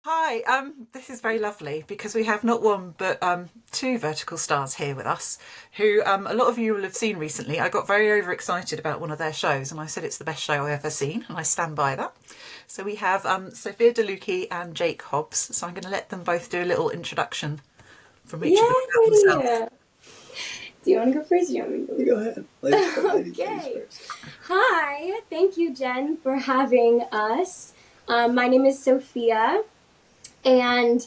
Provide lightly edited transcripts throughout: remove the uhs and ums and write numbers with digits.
Hi, this is very lovely because we have not one but two vertical stars here with us who a lot of you will have seen recently. I got very overexcited about one of their shows and I said it's the best show I've ever seen and I stand by that. So we have Sophia Delucci and Jake Hobbs. So I'm going to let them both do a little introduction from each of them about themselves. Yay! Do you want to go first? Do you want me to go You go ahead. Ladies Okay. first. Hi. Thank you, Jen, for having us. My name is Sophia, and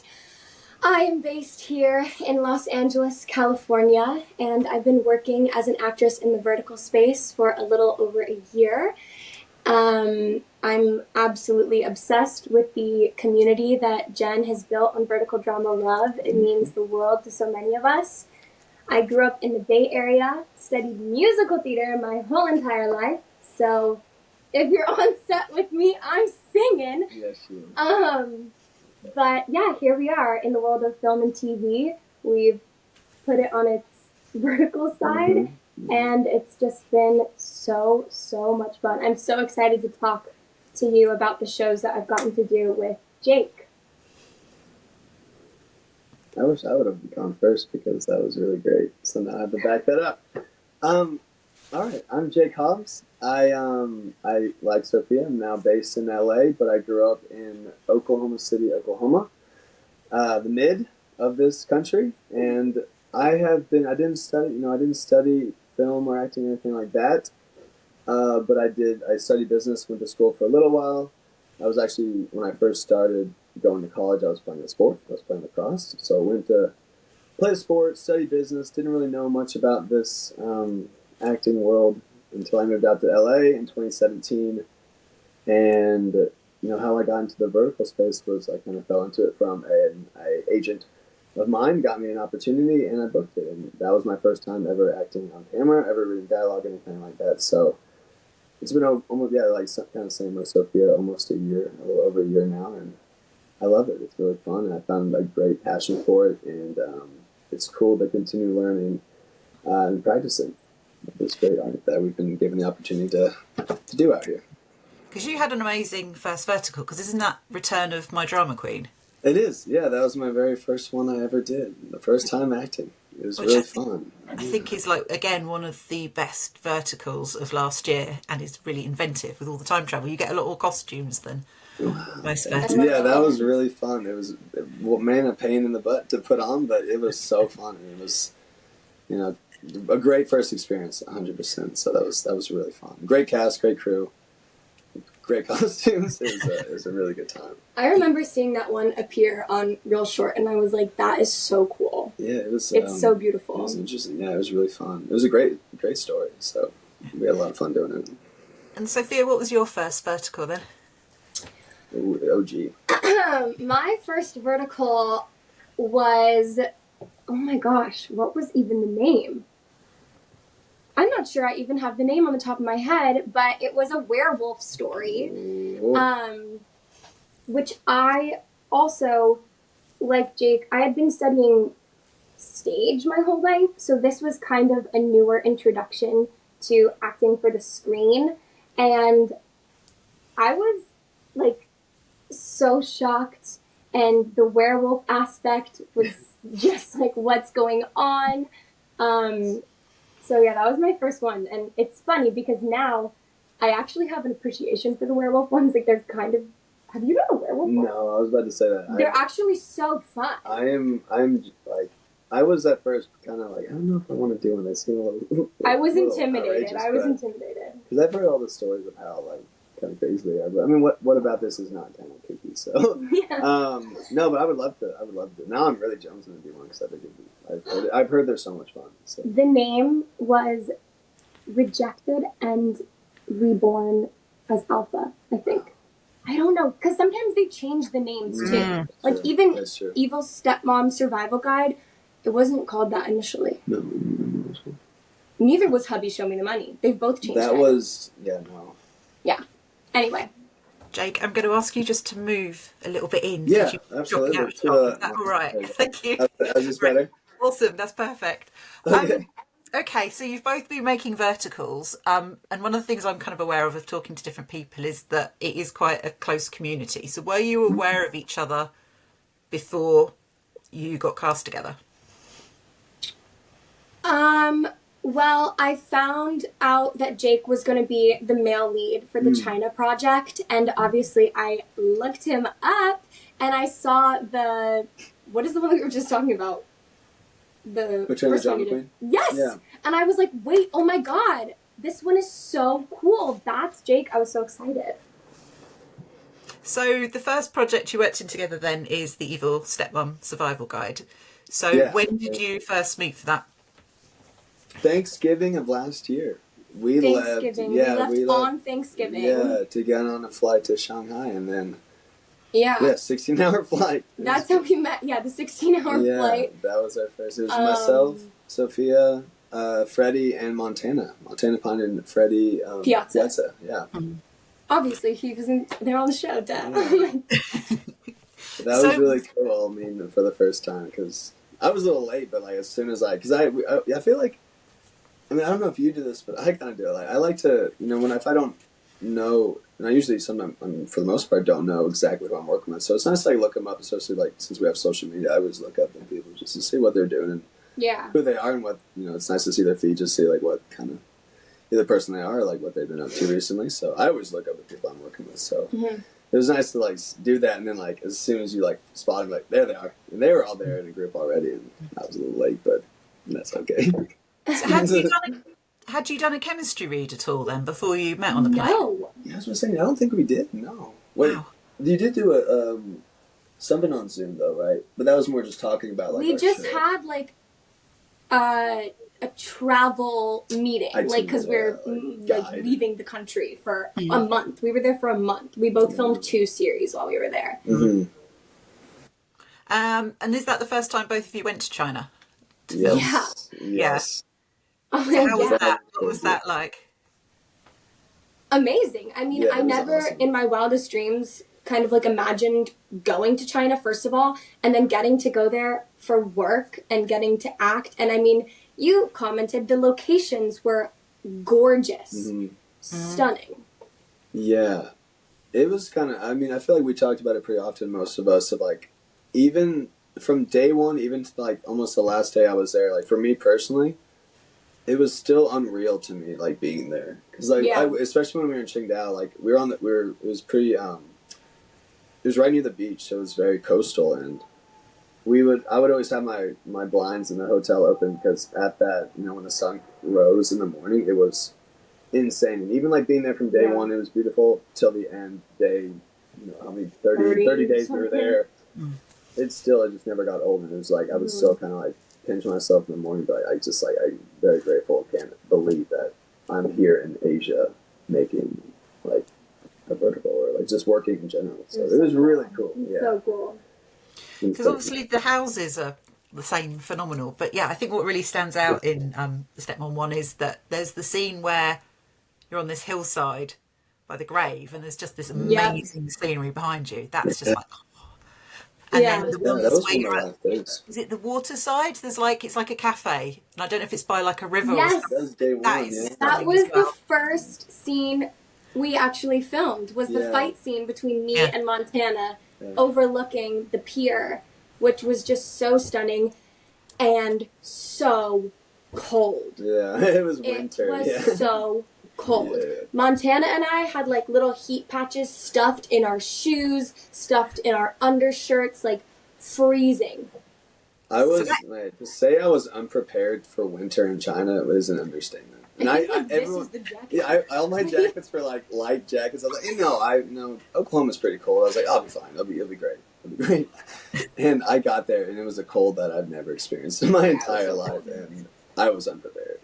I am based here in Los Angeles, California, and I've been working as an actress in the vertical space for a little over a year. I'm absolutely obsessed with the community that Jen has built on Vertical Drama Love. It means the world to so many of us. I grew up in the Bay Area, studied musical theater my whole entire life, so if you're on set with me, I'm singing. Yes, you are. But yeah, here we are in the world of film and TV. We've put it on its vertical side, and it's just been so much fun. I'm so excited to talk to you about the shows that I've gotten to do with Jake. I wish I would have gone first because that was really great. So now I have to back that up. All right, I'm Jake Hobbs. I like Sophia. I'm now based in LA, but I grew up in Oklahoma City, Oklahoma, the mid of this country. And I didn't study film or acting or anything like that. But I studied business, went to school for a little while. I was actually, when I first started going to college, I was playing a sport. I was playing lacrosse. So I went to play a sport, study business, didn't really know much about this acting world until I moved out to LA in 2017. And, how I got into the vertical space was I kind of fell into it from an agent of mine, got me an opportunity, and I booked it. And that was my first time ever acting on camera, ever reading dialogue, anything like that. So it's been almost, kind of same with Sophia, almost a year, a little over a year now, and I love it. It's really fun, and I found a great passion for it, and it's cool to continue learning and practicing this great art that we've been given the opportunity to do out here. Because you had an amazing first vertical, because isn't that Return of My Drama Queen? It is, yeah. That was my very first one I ever did. The first time acting. It was Which really fun. I think is again one of the best verticals of last year and is really inventive with all the time travel. You get a lot more costumes than most verticals. Yeah, that was really fun. It was, a pain in the butt to put on, but it was so fun. It was, a great first experience, 100%. So that was really fun. Great cast, great crew, great costumes. It was a really good time. I remember seeing that one appear on Real Short, and I was like, that is so cool. Yeah, it was. It's so beautiful. It was interesting. Yeah, it was really fun. It was a great story. So we had a lot of fun doing it. And Sophia, what was your first vertical then? Ooh, the OG. My first vertical was, oh my gosh, what was even the name? I'm not sure I even have the name on the top of my head, but it was a werewolf story, which I also, like Jake, I had been studying stage my whole life, so this was kind of a newer introduction to acting for the screen, and I was like so shocked, and the werewolf aspect was just like, what's going on? So yeah, that was my first one, and it's funny because now I actually have an appreciation for the werewolf ones. Like they're kind of. Have you done a werewolf one? No, I was about to say that. They're actually so fun. I'm like, I was at first kind of like, I don't know if I want to do one. They seem a little. I was intimidated. Because I've heard all the stories of how kind of crazy they are. But I mean, what about this is not kind of kooky? So yeah. No, but I would love to. Now I'm really jonesing to do one because I've heard they're so much fun. So. The name was Rejected and Reborn as Alpha, I think. I don't know, because sometimes they change the names too. Like even Evil Stepmom Survival Guide, it wasn't called that initially. No. Neither was Hubby Show Me the Money. They've both changed. That was no. Yeah. Anyway. Jake, I'm going to ask you just to move a little bit in. Yeah, absolutely. Is that all right? Thank you. Is this better? Awesome, that's perfect. Okay, so you've both been making verticals, and one of the things I'm kind of aware of talking to different people is that it is quite a close community. So were you aware of each other before you got cast together? Well, I found out that Jake was going to be the male lead for the China project, and obviously I looked him up, and I saw what is the one that we were just talking about? The Return of first the one Drama you did. Queen? Yes! Yeah. And I was like, wait, oh my god, this one is so cool. That's Jake. I was so excited. So the first project you worked in together then is the Evil Stepmom Survival Guide. So Yeah. when did you first meet for that? Thanksgiving of last year. We Thanksgiving. left. We left on Thanksgiving. Yeah, to get on a flight to Shanghai, and then 16-hour flight. That's how we met. Yeah, the 16-hour flight. Yeah, that was our first. It was myself, Sophia, Freddie, and Montana. Montana Pine and Freddie Piazza. Yeah. Obviously, he wasn't there on the show, Dad. That was really cool. I mean, for the first time, because I was a little late, but like as soon as I feel like, I mean, I don't know if you do this, but I kind of do it. Like, I like to, if I don't know, and I usually sometimes, for the most part, don't know exactly who I'm working with. So it's nice to look them up, especially like since we have social media. I always look up people just to see what they're doing and who they are and what it's nice to see their feed, just see like what kind of either person they are, or like what they've been up to recently. So I always look up the people I'm working with. So it was nice to like do that, and then like as soon as you like spot them, like there they are, and they were all there in a group already, and I was a little late, but that's okay. So had you done a chemistry read at all then before you met on the plane? No. Yeah, I was saying, I don't think we did. No. Wait, Wow. you did do something on Zoom though, right? But that was more just talking about like We just had like a travel meeting, like because we're like leaving the country for a month. We were there for a month. We both filmed 2 series while we were there. Mm-hmm. And is that the first time both of you went to China? Yes. Yeah. Yes. Oh, How was that? What was that like? Amazing. I mean, I never in my wildest dreams kind of like imagined going to China, first of all, and then getting to go there for work and getting to act. And I mean, you commented the locations were gorgeous, stunning. Yeah. It was kind of, I mean, I feel like we talked about it pretty often, most of us, of like, even from day one, even to like almost the last day I was there, like for me personally, it was still unreal to me, like being there. Because like, especially when we were in Qingdao, like it was pretty, it was right near the beach, so it was very coastal, and I would always have my blinds in the hotel open, because at that, when the sun rose in the morning, it was insane. And even like being there from day one, it was beautiful till the end day, how many 30 days we were there. It just never got old, and it was like I would still kind of like pinch myself in the morning, but I'm very grateful. Can't believe that I'm here in Asia making like a vertical, or like just working in general. So it was really cool. Yeah. So cool. Because obviously the houses are the same, phenomenal. But yeah, I think what really stands out in the Stepmom one is that there's the scene where you're on this hillside by the grave, and there's just this amazing scenery behind you. That's just like. And then the ones where you're at, is it the water side? There's like, it's like a cafe, and I don't know if it's by like a river. Yes, that was day one. That was the first scene we actually filmed. Was the fight scene between me and Montana, overlooking the pier, which was just so stunning and so cold. Yeah, it was winter. It was so cold. Yeah. Montana and I had like little heat patches stuffed in our shoes, stuffed in our undershirts, like freezing. To say I was unprepared for winter in China was an understatement. And this is the jacket. All my jackets were like light jackets. I was like, Oklahoma's pretty cold. I was like, I'll be fine. It'll be great. And I got there, and it was a cold that I've never experienced in my entire life, and I was unprepared.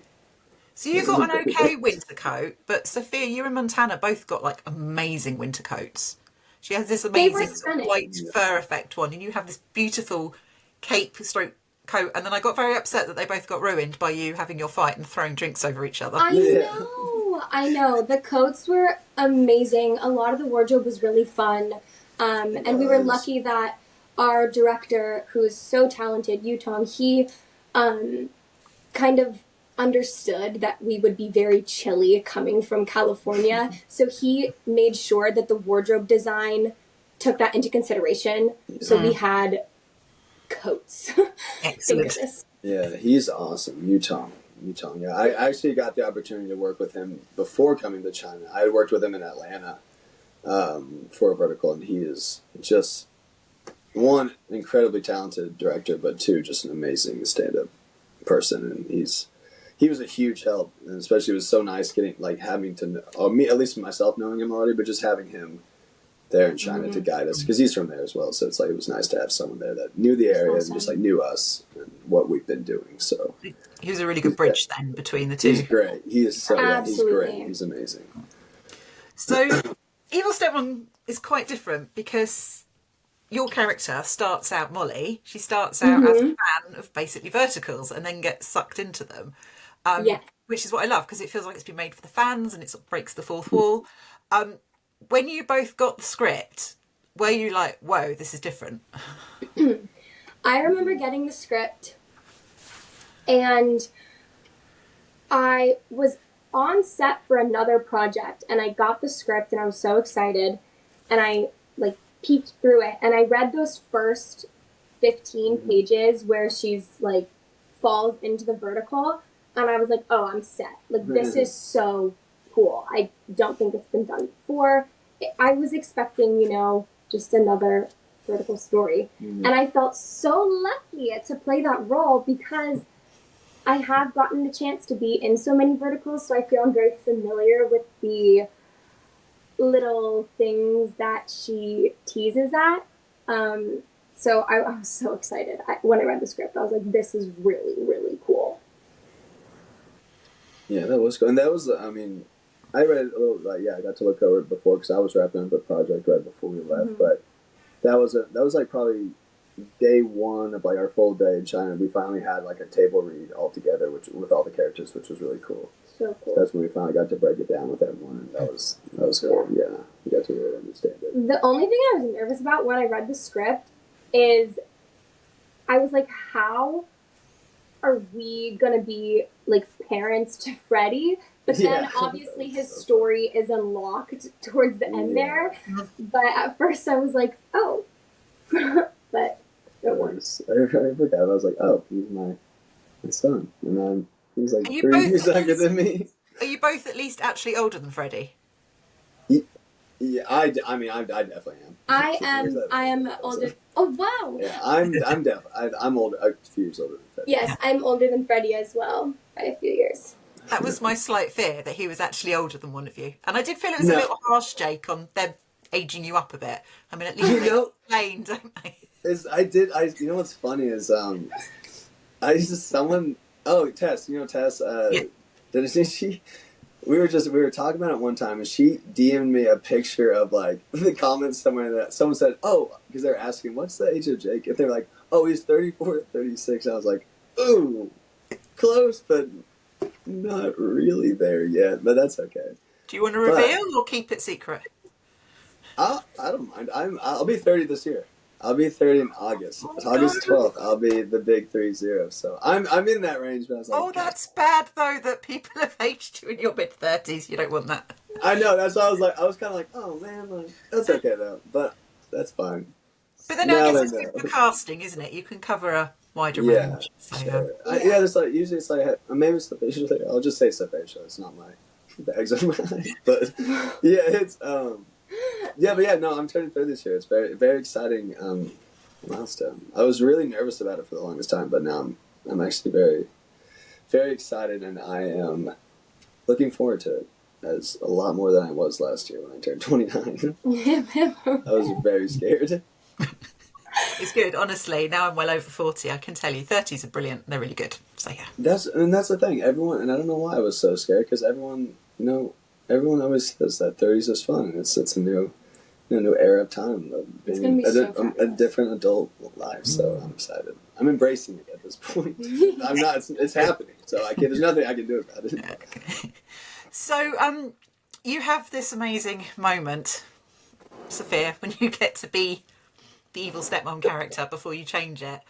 So you got an okay winter coat, but Sophia, you and Montana both got like amazing winter coats. She has this amazing white fur effect one, and you have this beautiful cape stroke coat. And then I got very upset that they both got ruined by you having your fight and throwing drinks over each other. I know. The coats were amazing. A lot of the wardrobe was really fun. And we were lucky that our director, who is so talented, Yutong, he kind of understood that we would be very chilly coming from California. So he made sure that the wardrobe design took that into consideration. So we had coats. Thank Excellent. goodness. Yeah, he's awesome. Yutong. Yeah, I actually got the opportunity to work with him before coming to China. I had worked with him in Atlanta for a vertical, and he is just, one, incredibly talented director, but two, just an amazing stand-up person. And he was a huge help, and especially it was so nice getting, like, having to know, me, at least myself knowing him already, but just having him there in China to guide us, because he's from there as well. So it's like it was nice to have someone there that knew the area and just like knew us and what we've been doing. So He was a really good bridge then between the two. he's great. He is so he's Absolutely. great. He's amazing. So Evil Stepmom is quite different because your character starts out, Molly, she starts out as a fan of basically verticals and then gets sucked into them. Yeah. Which is what I love, because it feels like it's been made for the fans and it sort of breaks the fourth wall. When you both got the script, were you like, whoa, this is different? I remember getting the script, and I was on set for another project, and I got the script, and I was so excited, and I like peeked through it, and I read those first 15 pages where she's like falls into the vertical, and I was like, oh, I'm set. Like, this is so cool. I don't think it's been done before. I was expecting, you know, just another vertical story. And I felt so lucky to play that role because I have gotten the chance to be in so many verticals, so I feel I'm very familiar with the little things that she teases at. So I was so excited. When I read the script, I was like, this is really, really cool. Yeah, that was cool. And that was, I mean, I read a little, like, I got to look over it before because I was wrapping up a project right before we left. But that was like probably day one of like our full day in China. We finally had like a table read all together, with all the characters, which was really cool. So cool. So that's when we finally got to break it down with everyone, and that was cool. Yeah, we got to really understand it. The only thing I was nervous about when I read the script is I was like, how are we gonna be like parents to Freddy? But then obviously his story is unlocked towards the end there. But at first I was like, oh. But it works. I forgot. I was like, oh, he's my son. And then he's like 3 years younger than me. Are you both at least actually older than Freddie? Yeah, I definitely am. I am older. Oh, wow. Yeah, I'm older, a few years older than Freddie. Yes, I'm older than Freddie as well by a few years. That was my slight fear, that he was actually older than one of you. And I did feel it was a little harsh, Jake, on them aging you up a bit. I mean, at least they explain, don't they? You know what's funny is, Tess, you know Tess, we were talking about it one time, and she DM'd me a picture of like the comments somewhere that someone said, oh, because they're asking, what's the age of Jake? And they're like, oh, he's 34 to 36. I was like, ooh, close, but not really there yet, but that's okay. Do you want to reveal or keep it secret? I don't mind. I'll be 30 this year. I'll be 30 in August. August 12th. I'll be the big 30. So I'm in that range. But I was like, that's bad though, that people have aged you in your mid-30s. You don't want that. I know. That's why I was kind of like, oh man, like, that's okay though. But that's fine. But then I guess it's good for casting, isn't it? You can cover a wider range. So, sure. It's like usually it's like maybe it's the facial hair. I'll just say it's the facial. It's not the eggs on my eyes. But yeah, it's I'm turning 30 this year. It's very, very exciting milestone. I was really nervous about it for the longest time, but now I'm actually very, very excited, and I am looking forward to it as a lot more than I was last year when I turned 29. I was very scared. It's good, honestly. Now I'm well over 40. I can tell you, 30s are brilliant. They're really good. So yeah. That's the thing. Everyone, and I don't know why I was so scared, because everyone always says that 30s is fun. It's a new era of time of being a different adult life. So I'm excited. I'm embracing it at this point. I'm not. It's happening. So there's nothing I can do about it. Okay. So you have this amazing moment, Sophia, when you get to be the evil stepmom character before you change it,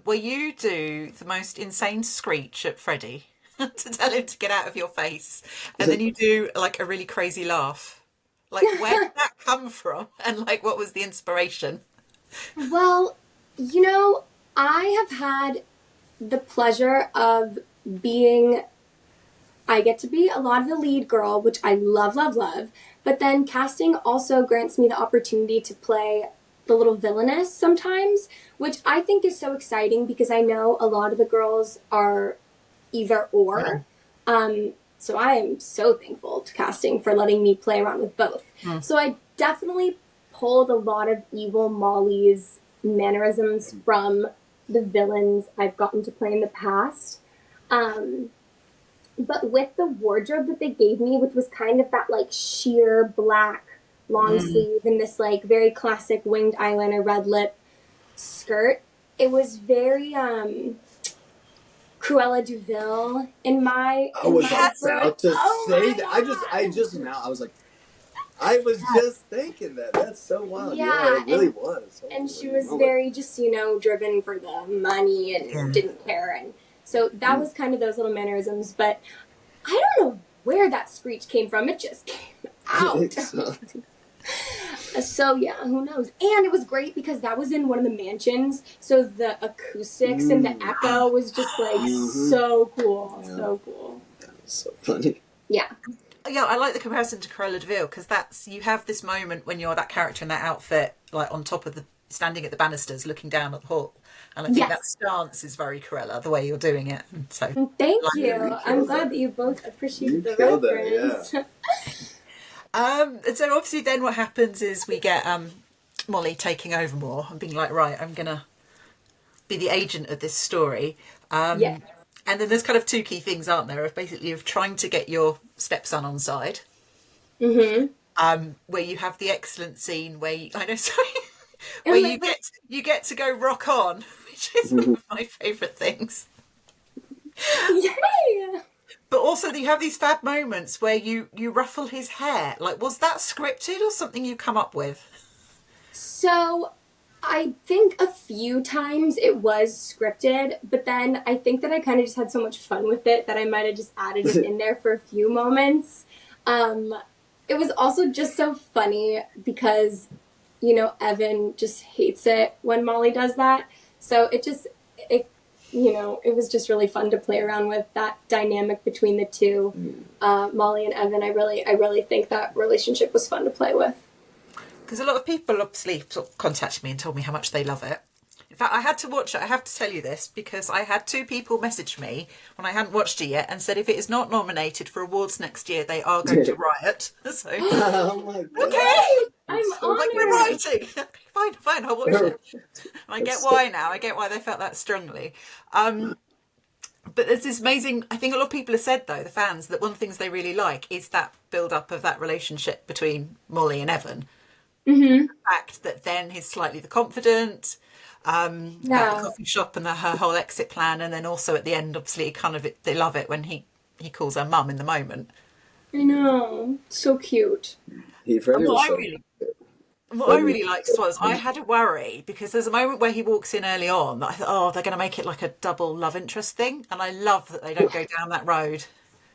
where you do the most insane screech at Freddy to tell him to get out of your face, and then you do like a really crazy laugh. Like, where did that come from, and like what was the inspiration? Well, you know, I have had the pleasure of being, I get to be a lot of the lead girl, which I love, love, love. But then casting also grants me the opportunity to play the little villainess sometimes, which I think is so exciting because I know a lot of the girls are either or. So I am so thankful to casting for letting me play around with both. So I definitely pulled a lot of Evil Molly's mannerisms from the villains I've gotten to play in the past. But with the wardrobe that they gave me, which was kind of that like sheer black long sleeve and this like very classic winged eyeliner red lip skirt, it was very Cruella de Vil in my. I was my about to say that. God. I was just thinking that. That's so wild. Yeah, it really was. And she was very just, driven for the money and didn't care. And so that was kind of those little mannerisms. But I don't know where that screech came from. It just came out. So yeah, who knows? And it was great because that was in one of the mansions. So the acoustics and the echo was just like so cool. Yeah. So cool. That was so funny. Yeah. Yeah, I like the comparison to Cruella de Vil because you have this moment when you're that character in that outfit, like on top of standing at the banisters looking down at the hall. And I think that stance is very Cruella, the way you're doing it. So thank you. I'm glad that you both appreciate the reference. And so obviously then what happens is we get Molly taking over more and being like, right, I'm going to be the agent of this story. And then there's kind of two key things, aren't there, of basically of trying to get your stepson on side. Where you have the excellent scene where you get to go rock on, which is one of my favourite things. Yeah. But also you have these fab moments where you ruffle his hair. Like, was that scripted or something you come up with? So I think a few times it was scripted, but then I think that I kind of just had so much fun with it that I might have just added it in there for a few moments. It was also just so funny because, Evan just hates it when Molly does that. So it was just really fun to play around with that dynamic between the two, Molly and Evan. I really think that relationship was fun to play with. Because a lot of people obviously sort of contacted me and told me how much they love it. In fact, I had to watch it. I have to tell you this because I had two people message me when I hadn't watched it yet and said if it is not nominated for awards next year, they are going to riot. So, oh my God. Okay, I'm honored. Like we're writing. Fine, I'll watch it. I get why now. I get why they felt that strongly. But there's this amazing, I think a lot of people have said, though, the fans, that one of the things they really like is that build-up of that relationship between Molly and Evan. The fact that then he's slightly the confident, about the coffee shop and her whole exit plan, and then also at the end, obviously, they love it when he calls her mum in the moment. I know, so cute. What I really liked was I had a worry because there's a moment where he walks in early on that I thought, they're going to make it like a double love interest thing, and I love that they don't go down that road.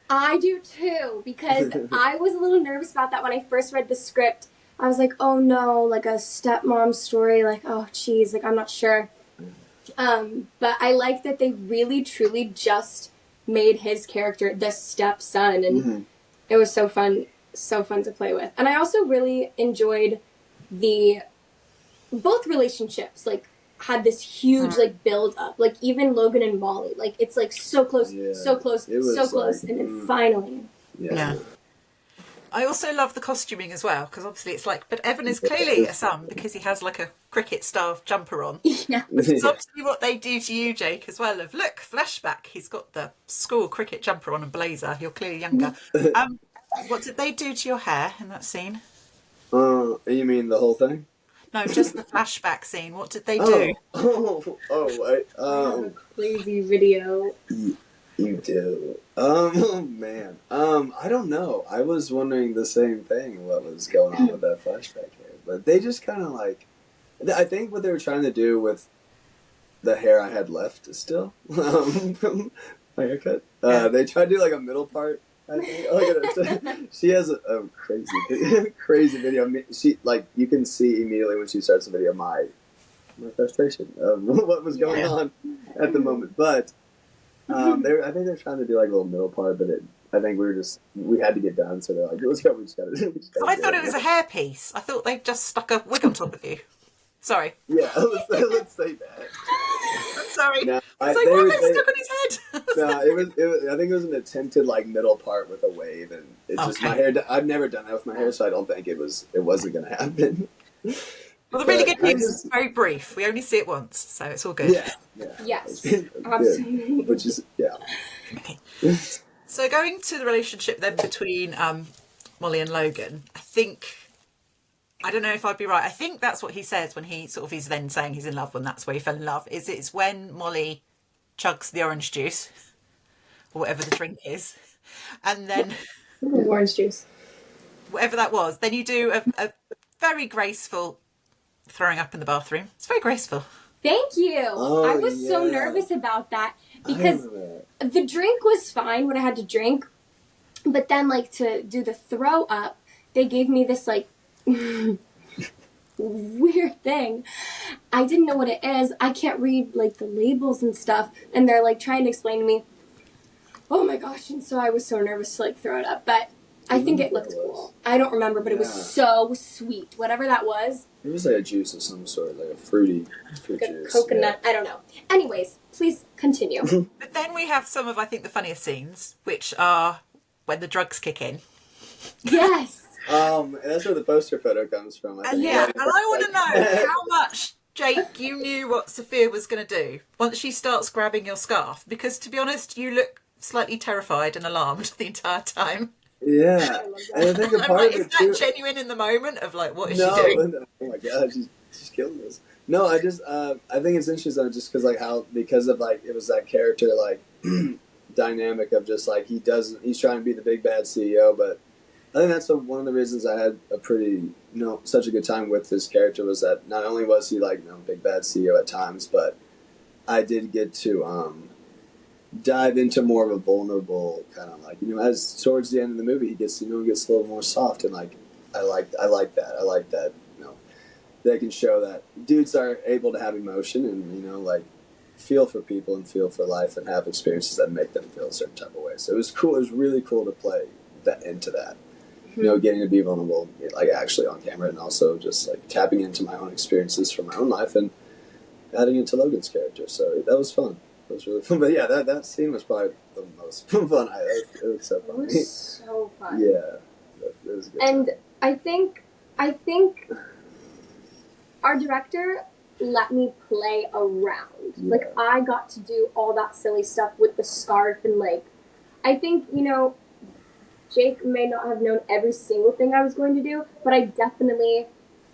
I do too, because I was a little nervous about that when I first read the script. I was like, oh no, like a stepmom story, like, oh geez, like I'm not sure. But I like that they really truly just made his character the stepson, and it was so fun to play with. And I also really enjoyed both relationships, like, had this huge like build up, like even Logan and Molly, like it's like so close, so close, and then finally. Yeah. I also love the costuming as well, because obviously it's like, but Evan is clearly a son because he has like a cricket style jumper on. Yeah. It's obviously what they do to you, Jake, as well. Look, flashback, he's got the school cricket jumper on and blazer. You're clearly younger. What did they do to your hair in that scene? You mean the whole thing? No, just the flashback scene. What did they do? Crazy video. You do. Oh man. I don't know. I was wondering the same thing. What was going on with that flashback hair? But they just kind of like. I think what they were trying to do with the hair I had left still from my haircut. They tried to do like a middle part. I think. She has a crazy video. She like you can see immediately when she starts the video my my frustration of what was going on at the moment. But I think they're trying to do like a little middle part, but I think we had to get done, so they're like, let's go. We just gotta I thought it was a hairpiece. I thought they just stuck a wig on top of you. Sorry. Yeah, let's say that. I'm sorry. No, it's like, what they stuck on his head? No, it was. I think it was an attempted like middle part with a wave, and it's just my hair. I've never done that with my hair, so I don't think it wasn't going to happen. Well, the really good news is it's very brief. We only see it once, so it's all good. Yeah. Yes, absolutely. Which is Okay. So going to the relationship then between Molly and Logan, I don't know if I'd be right. I think that's what he says when he sort of is then saying he's in love, when that's where he fell in love. It's when Molly chugs the orange juice or whatever the drink is, and then orange juice, whatever that was. Then you do a very graceful throwing up in the bathroom. It's very graceful. Thank you. Oh, I was so nervous about that because the drink was fine, what I had to drink, but then like to do the throw up, they gave me this like weird thing. I didn't know what it is. I can't read like the labels and stuff, and they're like trying to explain to me. Oh my gosh, and so I was so nervous to like throw it up, but I think it looked cool. I don't remember, but it was so sweet. Whatever that was. It was like a juice of some sort, like a fruit juice. Coconut, I don't know. Anyways, please continue. But then we have some of, I think, the funniest scenes, which are when the drugs kick in. Yes. And that's where the poster photo comes from. I think. Yeah, and I want to know how much, Jake, you knew what Sophia was going to do once she starts grabbing your scarf, because to be honest, you look slightly terrified and alarmed the entire time. Yeah, and I think a part of it too. Is that genuine in the moment of like, what is she doing? No, oh my god, she's killing us. No, I just I think it's interesting just because of like it was that character like dynamic of just like he's trying to be the big bad CEO, but I think that's one of the reasons I had a pretty such a good time with this character was that not only was he like big bad CEO at times, but I did get to dive into more of a vulnerable kind of like as towards the end of the movie he gets a little more soft, and like I like that they can show that dudes are able to have emotion and like feel for people and feel for life and have experiences that make them feel a certain type of way. So it was cool. It was really cool to play that into that. Getting to be vulnerable, like actually on camera, and also just like tapping into my own experiences from my own life and adding into Logan's character. So that was fun. It was really fun. But yeah, that scene was probably the most fun. It was so funny. It was so fun. Yeah, it was good. And I think our director let me play around. Yeah. Like I got to do all that silly stuff with the scarf, and like I think Jake may not have known every single thing I was going to do, but I definitely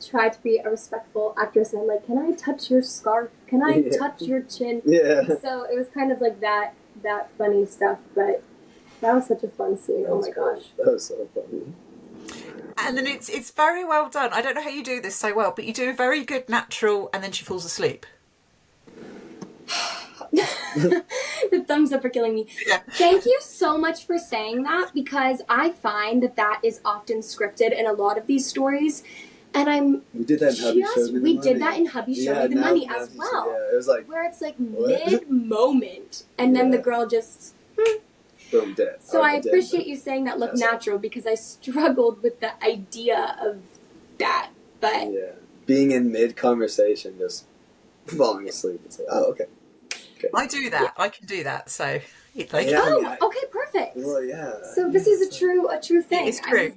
tried to be a respectful actress, and I'm like, can I touch your scarf? Can I touch your chin? Yeah. So it was kind of like that funny stuff, but that was such a fun scene. Oh my gosh. That was so funny. And then it's very well done. I don't know how you do this so well, but you do a very good natural, and then she falls asleep. The thumbs up are killing me. Yeah. Thank you so much for saying that, because I find that is often scripted in a lot of these stories, and we did that in Hubby Showed Me the Money. We did that in Hubby Showed Me the Money as well. Yeah, it was like where it's like mid-moment, and then the girl just boom, dead. So I appreciate you saying that looked natural, because I struggled with the idea of that. But being in mid-conversation, just falling asleep and say, "Oh, okay." I do that. Yeah. I can do that. So, okay, perfect. Well, yeah. So this is a true thing. It's true.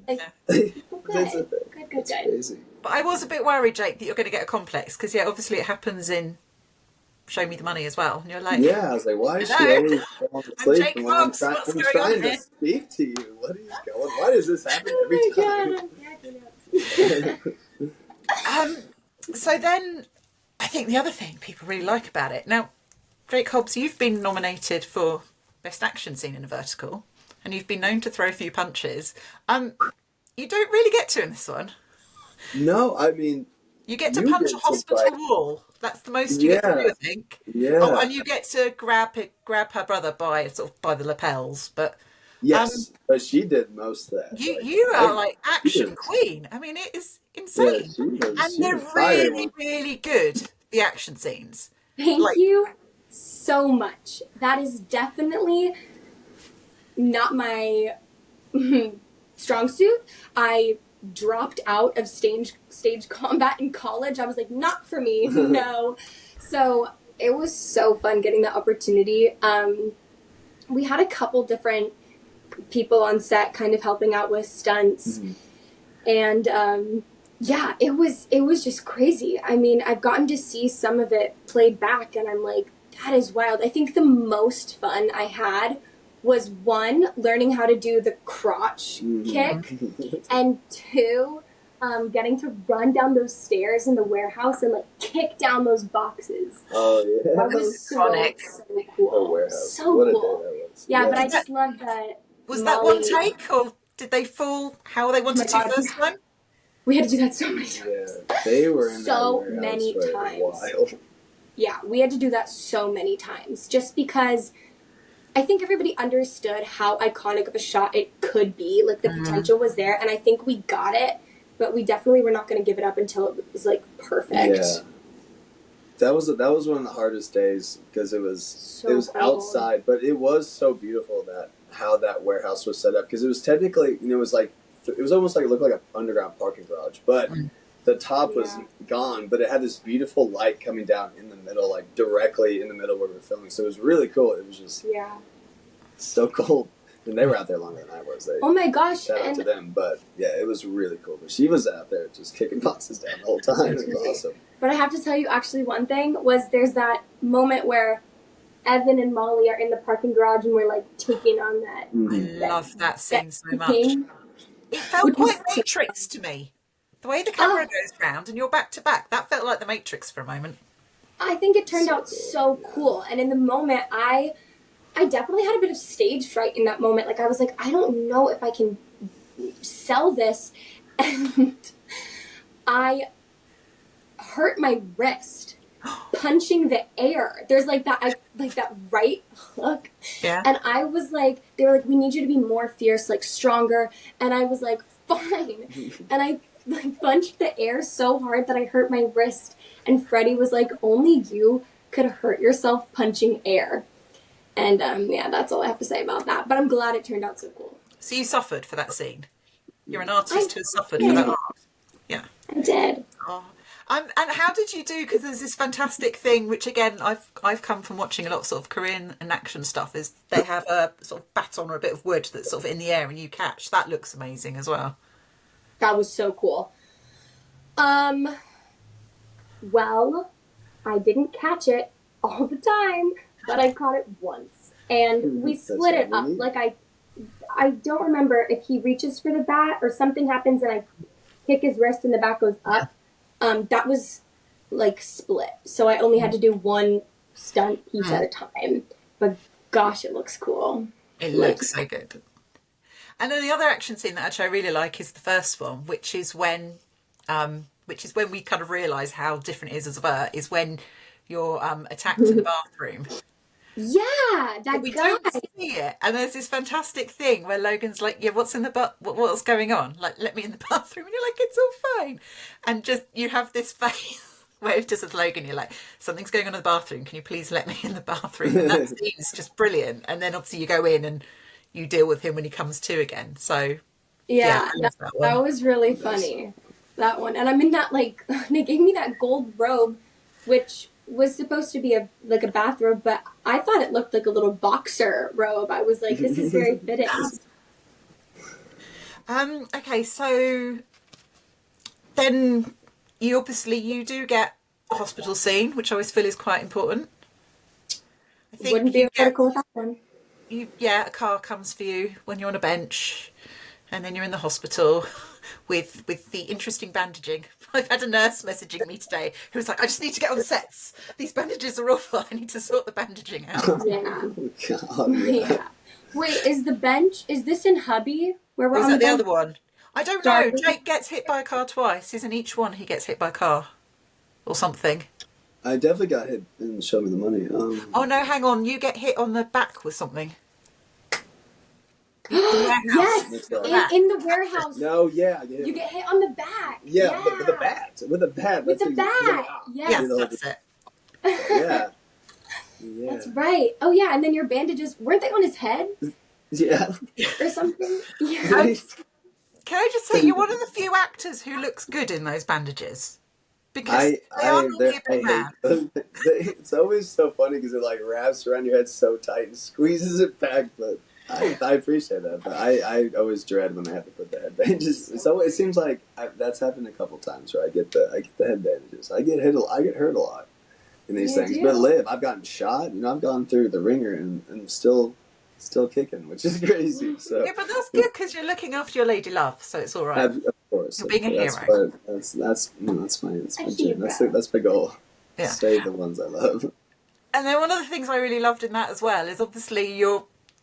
Good. Crazy. But I was a bit worried, Jake, that you're going to get a complex, because obviously it happens in Show Me the Money as well, and you're like, I was like, why is she always falling asleep when I'm trying to speak to you? What is going? Why does this happen every time? So then, I think the other thing people really like about it now. Jake Hobbs, you've been nominated for Best Action Scene in a Vertical, and you've been known to throw a few punches. You don't really get to in this one. No, I mean... You get to punch a hospital wall. That's the most you get to do, I think. Yeah. Oh, and you get to grab her brother by the lapels, but... Yes, but she did most of that. You are like action queen. I mean, it is insane. Yeah, and they're really, really good. the action scenes. Thank you so much. That is definitely not my strong suit. I dropped out of stage combat in college. I was like, not for me, no. So it was so fun getting the opportunity. We had a couple different people on set kind of helping out with stunts. And yeah, it was just crazy. I mean, I've gotten to see some of it played back and I'm like, that is wild. I think the most fun I had was one, learning how to do the crotch kick, and two, getting to run down those stairs in the warehouse and like kick down those boxes. Oh yeah, That was so cool. The warehouse. So What cool. A day that was. Yeah, but I just love that. Was that one take, or did they fall how they wanted to first time? We had to do that so many times. Yeah, they were in so that warehouse many for a times. while. Yeah, we had to do that so many times just because I think everybody understood how iconic of a shot it could be. Like, the potential was there, and I think we got it, but we definitely were not going to give it up until it was, like, perfect. Yeah. That was one of the hardest days because it was cold. outside, but it was so beautiful how that warehouse was set up because it was technically, it was almost like it looked like an underground parking garage, but the top was gone, but it had this beautiful light coming down in the middle, like directly in the middle where we were filming. So it was really cool. It was just so cool. And they were out there longer than I was. Oh my gosh. Shout out to them. But yeah, it was really cool. But she was out there just kicking boxes down the whole time. It was awesome. But I have to tell you, actually, one thing was there's that moment where Evan and Molly are in the parking garage and we're like taking on that. I love that scene so much. It felt quite Matrix to me. The way the camera goes round and you're back to back, that felt like the Matrix for a moment. I think it turned out so cool. And in the moment, I definitely had a bit of stage fright in that moment. Like, I was like, I don't know if I can sell this. And I hurt my wrist punching the air. There's like that right hook. Yeah. And I was like, they were like, we need you to be more fierce, like stronger. And I was like, fine. And I like punched the air so hard that I hurt my wrist. And Freddie was like, only you could hurt yourself punching air. And yeah, that's all I have to say about that. But I'm glad it turned out so cool. So you suffered for that scene. You're an artist who suffered for that art. Yeah. I did. Oh. And how did you do? Because there's this fantastic thing, which again I've come from watching a lot of sort of Korean and action stuff. Is they have a sort of baton or a bit of wood that's sort of in the air and you catch. That looks amazing as well. That was so cool. Well, I didn't catch it all the time, but I caught it once, and we split it up. Like I don't remember if he reaches for the bat or something happens and I kick his wrist and the bat goes up. That was like split, so I only had to do one stunt piece at a time. But gosh, it looks cool. It looks so good. And then the other action scene that actually I really like is the first one, which is when we kind of realise how different it is as a Vert, is when you're attacked in the bathroom. Yeah, that we guy. don't see it, and there's this fantastic thing where Logan's like, "Yeah, what's in the what's going on? Like, let me in the bathroom," and you're like, "It's all fine," and just you have this face where it's just as Logan, you're like, "Something's going on in the bathroom. Can you please let me in the bathroom?" And that scene's just brilliant. And then obviously you go in and you deal with him when he comes to again. So yeah, that was really funny. That one, and I'm in that like they gave me that gold robe, which was supposed to be a bathrobe, but I thought it looked like a little boxer robe. I was like, this is very fitting. Okay, so then you do get a hospital scene, which I always feel is quite important. I think wouldn't be vertical with that one. A car comes for you when you're on a bench, and then you're in the hospital with the interesting bandaging. I've had a nurse messaging me today who was like, I just need to get on the sets. These bandages are awful. I need to sort the bandaging out. Yeah. God, yeah. Wait, is this in Hubby? Where we're or is on that the bench? other one? I don't know. Jake gets hit by a car twice. Isn't each one he gets hit by a car? Or something. I definitely got hit and Show Me the Money. Oh no, hang on. You get hit on the back with something. Yes, in the warehouse. No, yeah. You get hit on the back. Yeah, with the bat. With the bat. With the bat. Yes. That's it. Yeah. Yeah. That's right. Oh yeah, and then your bandages, weren't they on his head Yeah. or something? Yeah. Can I just say, you're one of the few actors who looks good in those bandages. Because they are normally a I bit hate mad. them. It's always so funny because it like wraps around your head so tight and squeezes it back. But I appreciate that. But I always dread when I have to put the head bandages. It seems like that's happened a couple times where I get the head bandages. I get hurt a lot in these things. But I've gotten shot. I've gone through the ringer and still kicking, which is crazy. So Yeah, but that's good because you're looking after your lady love, so it's all right. of course, You're being a hero. That's my dream. That's my goal. Yeah. Save the ones I love. And then one of the things I really loved in that as well is obviously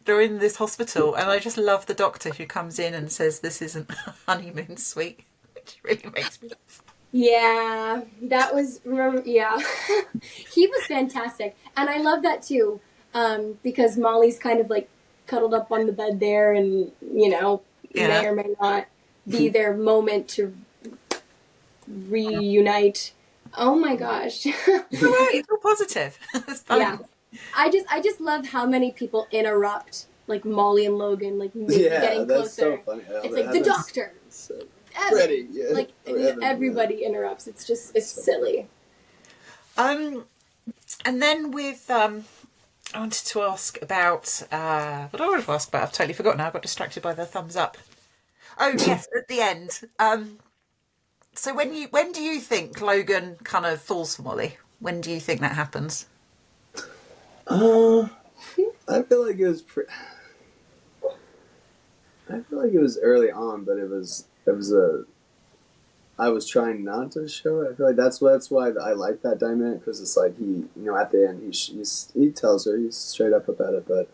they're in this hospital, and I just love the doctor who comes in and says this isn't a honeymoon suite, which really makes me laugh. Yeah, that was, yeah. He was fantastic. And I love that too, because Molly's kind of like cuddled up on the bed there and, may or may not be their moment to reunite. Oh my gosh. It's all positive. It's fun. Yeah. I just love how many people interrupt, like Molly and Logan, like maybe getting closer. That's so funny. It's like the doctor. So Freddie, like everybody interrupts. It's silly. And then with I wanted to ask about what I wanted to ask about. I've totally forgotten now. I got distracted by the thumbs up. Oh yes, at the end. So when do you think Logan kind of falls for Molly? When do you think that happens? I feel like it was. I feel like it was early on, but it was a. I was trying not to show it. I feel like that's why I like that dynamic, because it's like he, at the end he tells her, he's straight up about it, but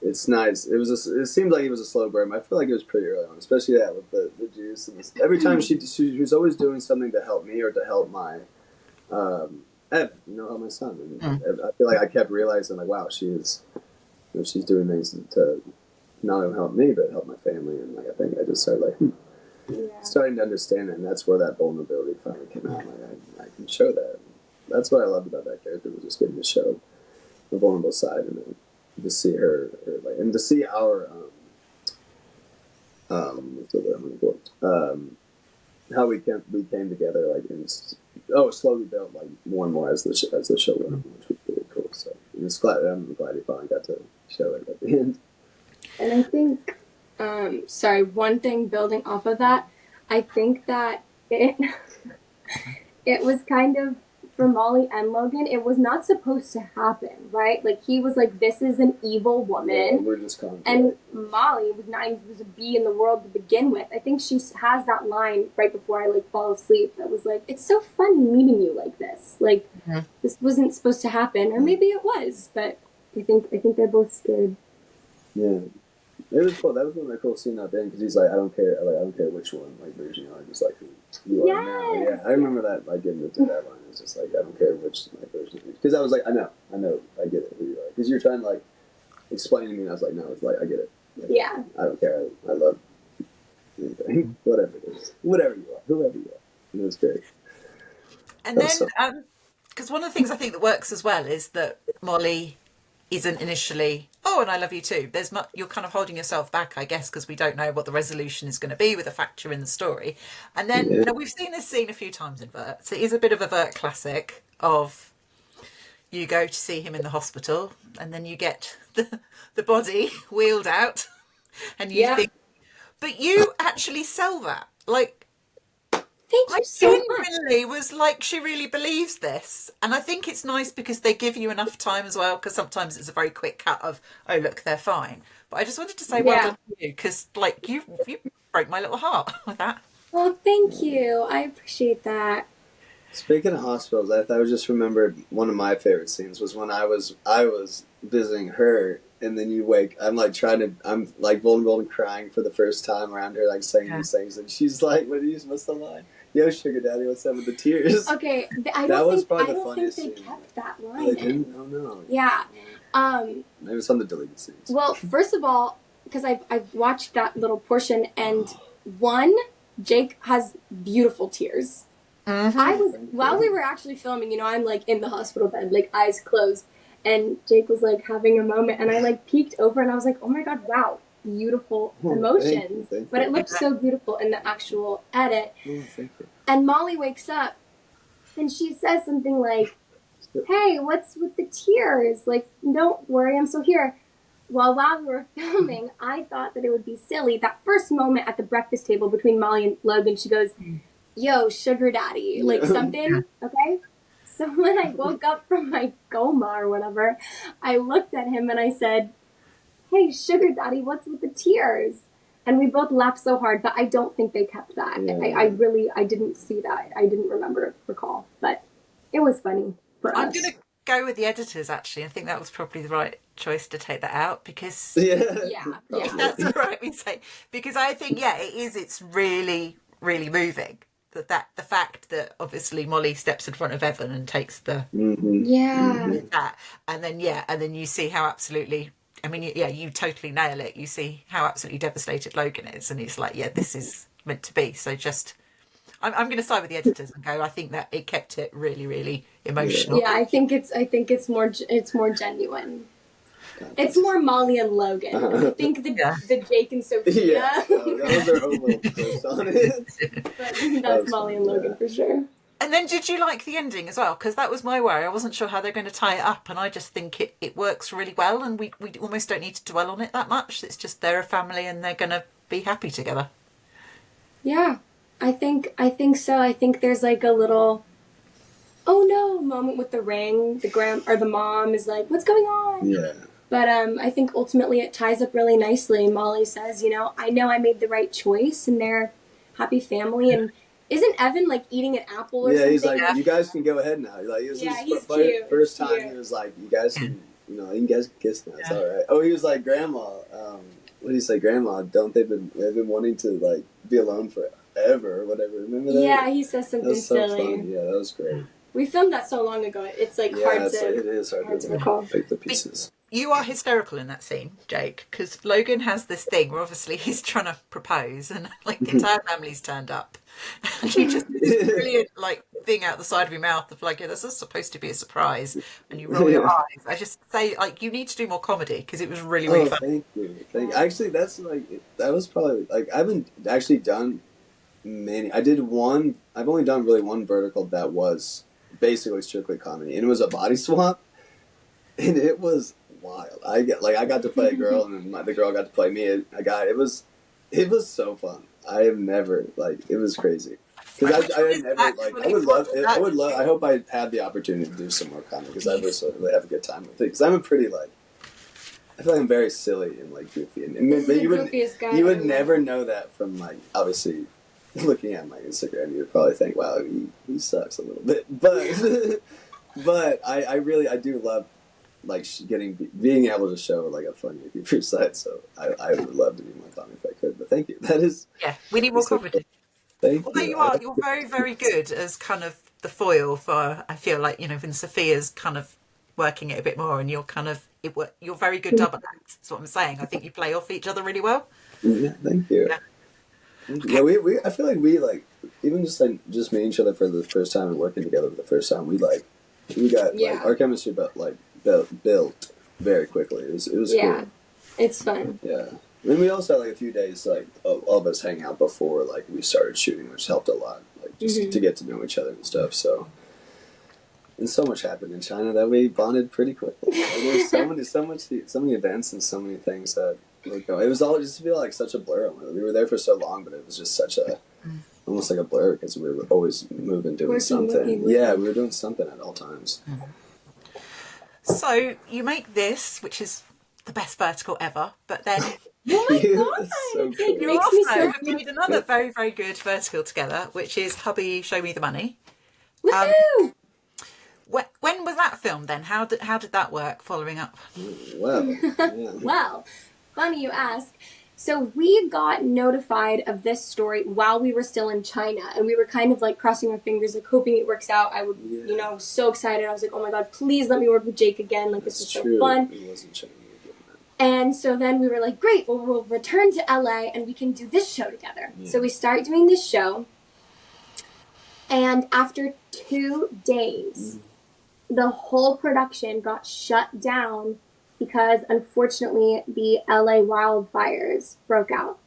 it's nice. It seemed like it was a slow burn. I feel like it was pretty early on, especially with the juice and every time she was always doing something to help me or to help my Evan, help my son. And I feel like I kept realizing like, wow, she's doing things to not only help me but help my family, and like I think I just started like. Starting to understand it, and that's where that vulnerability finally came out. Like I can show that. That's what I loved about that character, was just getting to show the vulnerable side, and then to see her like, and to see our what's the word I'm looking for? How we came together, like slowly built like more and more as the show went on, which was really cool. So I'm glad he finally got to show it at the end. And I think. One thing building off of that, I think that it was kind of, for Molly and Logan, it was not supposed to happen, right? Like, he was like, this is an evil woman. Yeah, we're just and Molly was not even supposed to be in the world to begin with. I think she has that line right before I, like, fall asleep that was like, it's so fun meeting you like this. Like, this wasn't supposed to happen, or maybe it was, but I think they're both scared. Yeah. It was cool. That was one of the cool scenes at the end, because he's like, I don't care which one, like, version you are, just like who you are now. Yeah, I remember that, like, getting into that line. It's just like, I don't care which version you are. Because I was like, I know, I get it, who you are. Because you're trying to, like, explain to me, and I was like, no, it's like, I get it. Like, yeah. I don't care. I love anything. Whatever it is. Whatever you are. Whoever you are. And it was great. And then, because one of the things I think that works as well is that Molly isn't initially, oh, and I love you too. You're kind of holding yourself back, I guess, because we don't know what the resolution is going to be with a factor in the story. And then we've seen this scene a few times in Vert. So it is a bit of a Vert classic of you go to see him in the hospital, and then you get the body wheeled out, and you think, but you actually sell that. Like, thank you so much. Genuinely was like, she really believes this, and I think it's nice because they give you enough time as well. Because sometimes it's a very quick cut of, oh look, they're fine. But I just wanted to say well done to you, because like you broke my little heart with that. Well, thank you. I appreciate that. Speaking of hospitals, I just remembered one of my favorite scenes was when I was visiting her, and then I'm like vulnerable and crying for the first time around her, like saying these things, and she's like, what's the line? Yo, sugar daddy, what's up with the tears? Okay, I don't think they kept that line. They didn't? Oh no. Yeah. Maybe it's on the deleted scenes. Well, first of all, because I've watched that little portion, and Jake has beautiful tears. I was, while we were actually filming, you know, I'm like in the hospital bed, like eyes closed, and Jake was like having a moment, and I like peeked over and I was like, oh my God, wow, beautiful emotions. Thank but you. it looked so beautiful in the actual edit. Thank you. And Molly wakes up and she says something like, hey, what's with the tears? Like, don't worry, I'm still here. Well, while we were filming, I thought that it would be silly. That first moment at the breakfast table between Molly and Logan, she goes, yo, sugar daddy, like something, okay? So when I woke up from my coma or whatever, I looked at him and I said, hey, sugar daddy, what's with the tears? And we both laughed so hard, but I don't think they kept that. I didn't see that. I didn't recall, but it was funny for us. I'm going to go with the editors, actually. I think that was probably the right choice to take that out, because if that's all right we say, because I think it's really, really moving that the fact that obviously Molly steps in front of Evan and takes the that, and then you see how absolutely, I mean, you totally nail it. You see how absolutely devastated Logan is, and he's like, this is meant to be. So just I'm going to side with the editors and go, I think that it kept it really, really emotional. Yeah, I think it's more genuine. It's more Molly and Logan. I think the Jake and Sophia. Yeah, those are a little twist on it. But that's Molly and Logan for sure. And then did you like the ending as well? Because that was my worry. I wasn't sure how they're going to tie it up, and I just think it works really well, and we almost don't need to dwell on it that much. It's just they're a family and they're going to be happy together. Yeah, I think so. I think there's like a little, oh no, moment with the ring. The mom is like, what's going on? Yeah. But I think ultimately it ties up really nicely. Molly says, I know I made the right choice, and they're happy family. And isn't Evan like eating an apple or something? Yeah, he's like, you guys can go ahead now. Like, he's cute. First time he was like, you guys can, you guys can kiss now. It's all right. Oh, he was like, Grandma. What do you say, Grandma? They've been wanting to like be alone forever or whatever. Remember that? Yeah, he says something silly. Fun. Yeah, that was great. We filmed that so long ago. It's like hard to recall. Pick the pieces. You are hysterical in that scene, Jake, because Logan has this thing where obviously he's trying to propose and like the entire family's turned up. And you just this brilliant like thing out the side of your mouth of like, this is supposed to be a surprise, and you roll your eyes. I just say like you need to do more comedy because it was really, really fun. Thank you. Actually, that was probably like I haven't actually done many. I've only done really one vertical that was basically strictly comedy, and it was a body swap, and it was wild. I got to play a girl, and then the girl got to play me, a guy. It was so fun. I have never it was crazy because I would love. I hope I had the opportunity to do some more comedy because I would really have a good time with it. Because I'm a pretty I feel like I'm very silly and like goofy, but you would never know that from like obviously looking at my Instagram. You would probably think, wow, he sucks a little bit, but I do love like being able to show like a funny goofy side. So I would love to do more comedy if I could. But thank you. That is we need more comedy. Thank Although you. you're very, very good as kind of the foil for. I feel like when Sophia's kind of working it a bit more, and you're kind of you're very good double act. That's what I'm saying. I think you play off each other really well. Yeah, thank you. Yeah. Yeah, I feel like we even just meeting each other for the first time and working together for the first time. We got our chemistry built very quickly. It was cool. It's fun. Yeah, and we also had a few days all of us hang out before we started shooting, which helped a lot. Just to get to know each other and stuff. So, and so much happened in China that we bonded pretty quickly. There's so many events and so many things that. It was all just feel like such a blur. We were there for so long, but it was just such almost like a blur because we were always moving, doing something. Yeah, we were doing something at all times. So you make this, which is the best vertical ever, but then oh my god, so cool. you also made another very, very good vertical together, which is Hubby, Show Me the Money. Woohoo! When was that filmed then? How did that work? Following up. Well. Funny you ask. So we got notified of this story while we were still in China, and we were kind of crossing our fingers, hoping it works out. I would, was so excited. I was like, oh my god, please let me work with Jake again. This is so fun. It wasn't China. And so then we were like, great, well, we'll return to LA and we can do this show together. Yeah. So we start doing this show. And after 2 days, the whole production got shut down because, unfortunately, the LA wildfires broke out.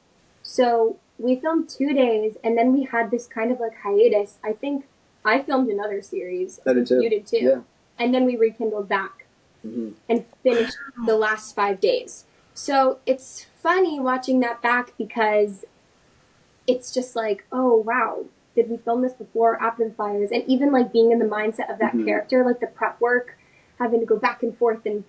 So we filmed 2 days, and then we had this kind of like hiatus. I think I filmed another series. I did too. You did too. Yeah. And then we rekindled back and finished the last 5 days. So it's funny watching that back because it's just like, oh, wow, did we film this before or after the fires? And even like being in the mindset of that character, like the prep work, having to go back and forth. And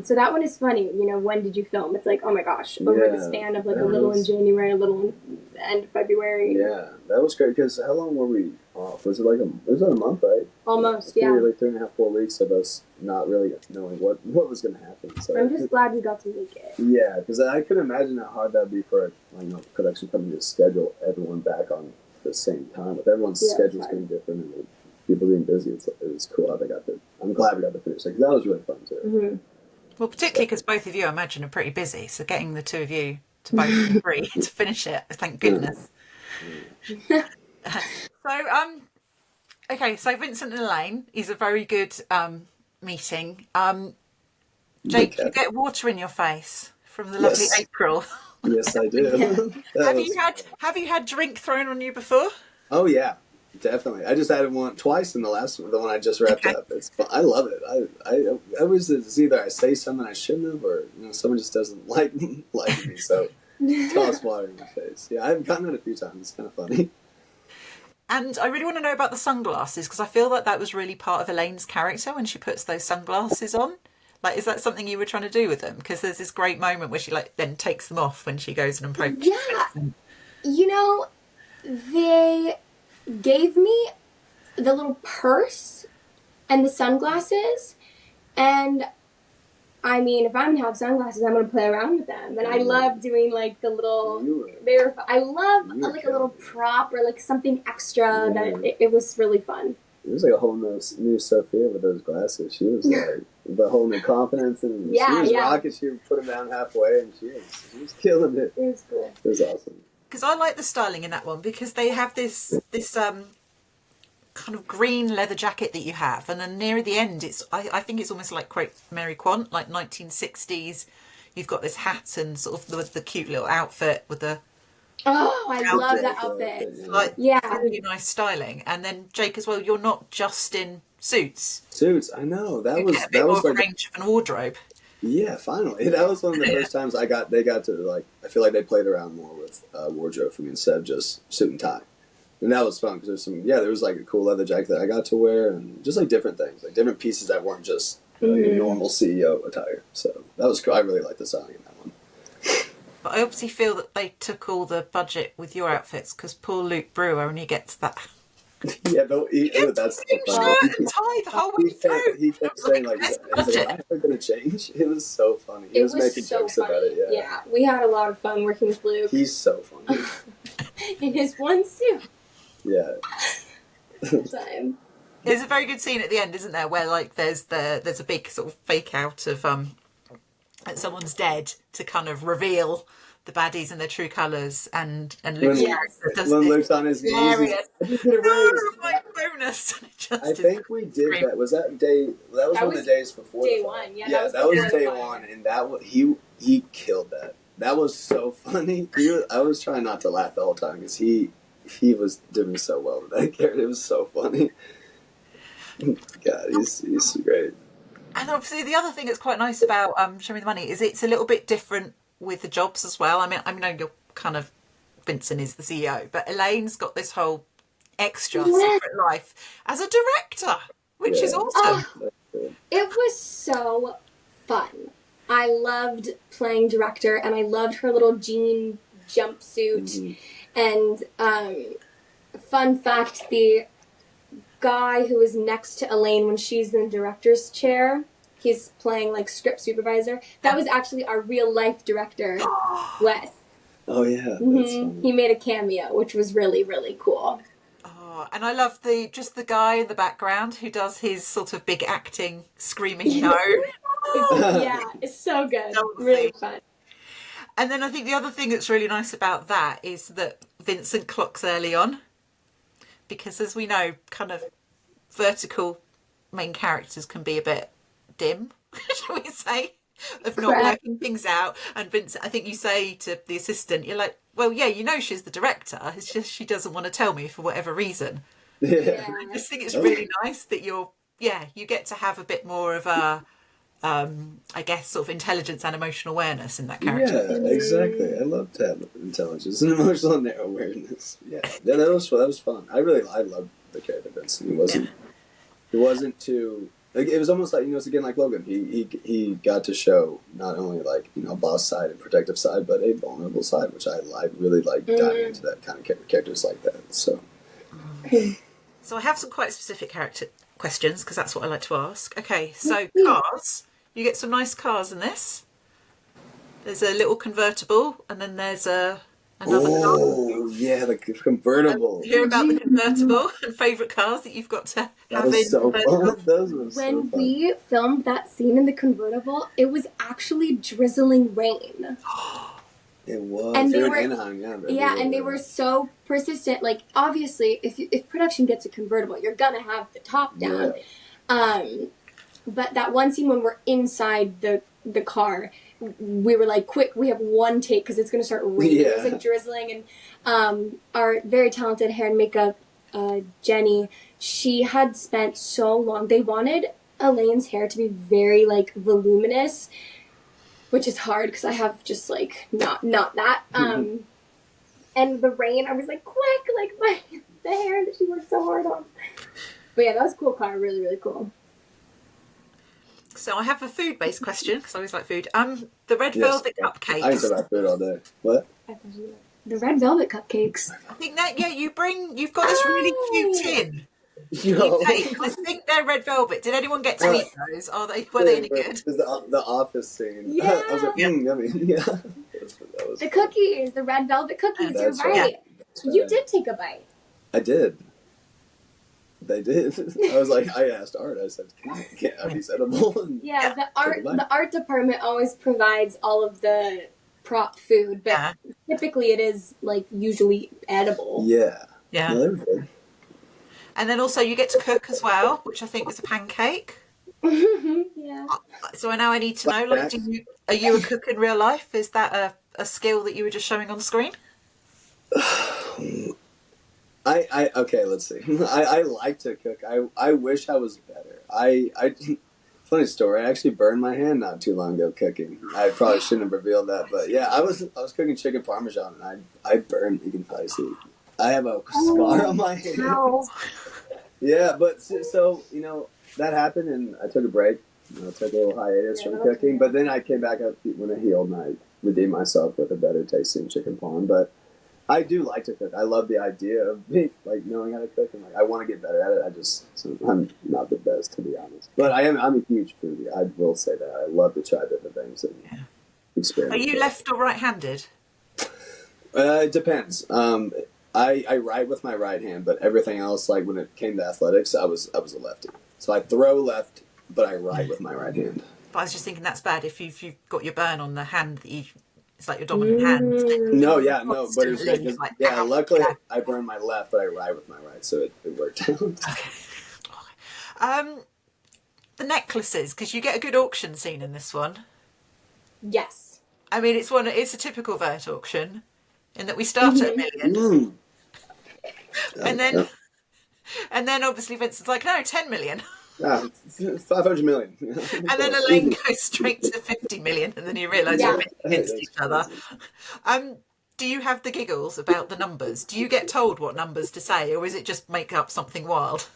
so that one is funny. You know, when did you film? It's like, oh my gosh, over the span of like a little in January, a little in the end of February. Yeah, that was great because how long were we off? Was it like it was about a month, right? Almost, yeah. yeah. 3.5, 4 weeks of us not really knowing what was going to happen. So I'm just glad we got to make it. Yeah, because I could imagine how hard that would be for a production company to schedule everyone back on the same time. With everyone's schedules being different and people being busy, it was cool how they got to. I'm glad we got to finish it because that was really fun too. Well, particularly because both of you, I imagine, are pretty busy. So getting the two of you to both agree to finish it, thank goodness. Okay, so Vincent and Elaine is a very good meeting. Jake, you get water in your face from the lovely April. Yes, I do. Have you had drink thrown on you before? Oh yeah, definitely. I just had it twice in the last one, the one I just wrapped up. I love it. I always, it's either I say something I shouldn't have, or someone just doesn't like me. So toss water in my face. Yeah, I've gotten it a few times. It's kind of funny. And I really want to know about the sunglasses because I feel like that was really part of Elaine's character when she puts those sunglasses on. Like, is that something you were trying to do with them? Because there's this great moment where she then takes them off when she goes and approaches. Yeah, they gave me the little purse and the sunglasses, and I mean, if I'm gonna have sunglasses, I'm gonna play around with them. And I love doing like the little. I love like a little prop or like something extra. That it was really fun. It was like a whole new Sophia with those glasses. She was like the whole new confidence, and she was rocking. She would put them down halfway, and she was killing it. It was cool. It was awesome. Because I like the styling in that one because they have this kind of green leather jacket that you have, and then near the end I think it's almost like quite Mary Quant, like 1960s. You've got this hat and sort of the cute little outfit with the I love that outfit. Really nice styling. And then Jake as well, you're not just in suits, I know that was like a range of an wardrobe. Yeah, finally. That was one of the first times they got to I feel like they played around more with wardrobe for me instead of just suit and tie. And that was fun because there was like a cool leather jacket that I got to wear and just like different things, like different pieces that weren't just normal CEO attire. So that was cool. I really liked the styling in that one. But I obviously feel that they took all the budget with your outfits because poor Luke Brewer only gets that. Yeah, that's so funny. Tie the whole way through. He kept saying like, "Is it ever going to change?" It was so funny. He was making jokes about it. Yeah, we had a lot of fun working with Luke. He's so funny in his one suit. Yeah. Time. There's a very good scene at the end, isn't there, where like there's a big sort of fake out of that someone's dead to kind of reveal the baddies and their true colours, and Luke's Luke's on his knees. My bonus. I think we did that. Was that day? That was one of the days before. Day one. Yeah, that was day one, and that was, he killed that. That was so funny. I was trying not to laugh the whole time because he was doing so well with that character. It was so funny. God, he's great. And obviously, the other thing that's quite nice about Show Me the Money is it's a little bit different with the jobs as well. I mean, you're kind of Vincent is the CEO, but Elaine's got this whole extra secret life as a director, which is awesome. It was so fun. I loved playing director, and I loved her little jean jumpsuit. And fun fact, the guy who was next to Elaine when she's in the director's chair, he's playing like script supervisor. That was actually our real life director, Wes. Oh yeah, he made a cameo, which was really, really cool. Oh, and I love the guy in the background who does his sort of big acting screaming no. Yeah, it's so good. Really fun. And then I think the other thing that's really nice about that is that Vincent clocks early on, because as we know, kind of vertical main characters can be a bit dim, shall we say, of not Correct. working things out. And Vincent, I think you say to the assistant, you're like, well, yeah, you know she's the director. It's just she doesn't want to tell me for whatever reason. Yeah. I just think it's really nice that you get to have a bit more of a, I guess, sort of intelligence and emotional awareness in that character. Yeah, exactly. I love to have intelligence and emotional awareness. Yeah, that was fun. I loved the character Vincent. He wasn't too. Like, it was almost like, it's again like Logan. He got to show not only like boss side and protective side, but a vulnerable side, which I really like diving into that kind of characters like that. So I have some quite specific character questions because that's what I like to ask. Okay, so cars. You get some nice cars in this. There's a little convertible, and then there's another car. Oh yeah, the convertible. Hear about the convertible and favourite cars that you've got to have That was in so convertible? fun. Those were so When fun. we filmed that scene in the convertible, it was actually drizzling rain. It was. And they They were were- in Anaheim, yeah. Yeah, and they were so persistent. Like, obviously, if production gets a convertible, you're gonna have the top down. But that one scene when we're inside the car, we were like, quick, we have one take because it's gonna start raining. It was like drizzling, and our very talented hair and makeup, Jenny, she had spent so long. They wanted Elaine's hair to be very like voluminous, which is hard because I have just like not that. And the rain, I was like, quick, like the hair that she worked so hard on. But yeah, that was a cool car, really, really cool. So I have a food-based question because I always like food. The red Yes. velvet I can cupcakes. talk about food all day. What? The red velvet cupcakes. I think that you've got this really cute tin. Yo. I think they're red velvet. Did anyone get to eat those? Were they any good? The office scene. Yeah. I was like, yummy. Yeah. That was The cookies, the red velvet cookies, you're That's right. right. You did take a bite. I did. They did. I was like, I asked Art. I said, "Are these edible?" And Yeah, take a bite. the art department always provides all of the prop food, but typically it is like usually edible. Yeah. Yeah. No, they were good. And then also you get to cook as well, which I think was a pancake. Yeah. So now I need to know, like, are you a cook in real life? Is that a skill that you were just showing on screen? Okay, let's see. I like to cook. I wish I was better. Funny story. I actually burned my hand not too long ago cooking. I probably shouldn't have revealed that, but yeah, I was cooking chicken parmesan and I burned. You can probably see. I have a scar on my hand. Wow. Yeah, but so that happened and I took a break. I took a little hiatus from cooking, but then I came back up when I healed and I redeemed myself with a better tasting chicken parm. But I do like to cook. I love the idea of knowing how to cook, and I want to get better at it. I'm not the best, to be honest, but I'm a huge foodie. I will say that I love to try different things and experiment. Are you left or right-handed? It depends. I write with my right hand, but everything else, like when it came to athletics, I was a lefty. So I throw left, but I write with my right hand. But I was just thinking that's bad if you've got your burn on the hand that it's like your dominant hand. No, but it's Like, luckily I burned my left, but I ride with my right, so it worked out. Okay. The necklaces, because you get a good auction scene in this one. Yes. I mean, it's a typical Vert auction in that we start at $1 million, and then obviously Vincent's like, no, 10 million. 500 million. And then Elaine goes straight to 50 million, and then you realise you're against each other. Do you have the giggles about the numbers? Do you get told what numbers to say, or is it just make up something wild?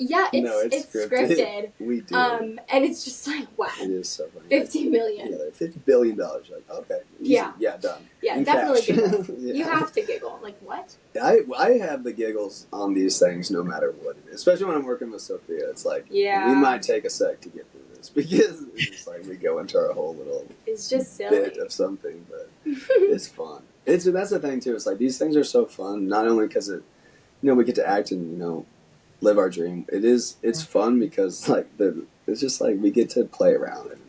Yeah, it's scripted. We do. And it's just like, wow. It is so funny. 50 million. Yeah, $50 billion. Like, okay. Easy. Yeah. Done. Yeah, In definitely cash. giggle. Yeah. You have to giggle. Like, what? I have the giggles on these things no matter what it is. Especially when I'm working with Sophia. It's like, we might take a sec to get through this because it's just like we go into our whole little It's just silly. bit of something, but it's fun. That's the thing too. It's like these things are so fun, not only because we get to act and live our dream. It's fun because it's just like we get to play around and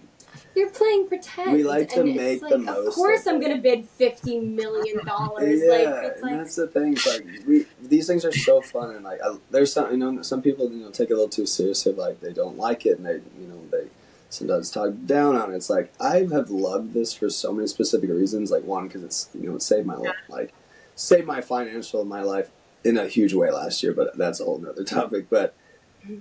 You're playing pretend. We like to and make it's like, the most. Of course, I'm gonna bid $50 million. It's like that's the thing. It's like these things are so fun, and like there's some some people take it a little too seriously. Like they don't like it, and they sometimes talk down on it. It's like I have loved this for so many specific reasons. Like one, because it's it saved my life, saved my financial my life in a huge way last year. But that's a whole nother topic. But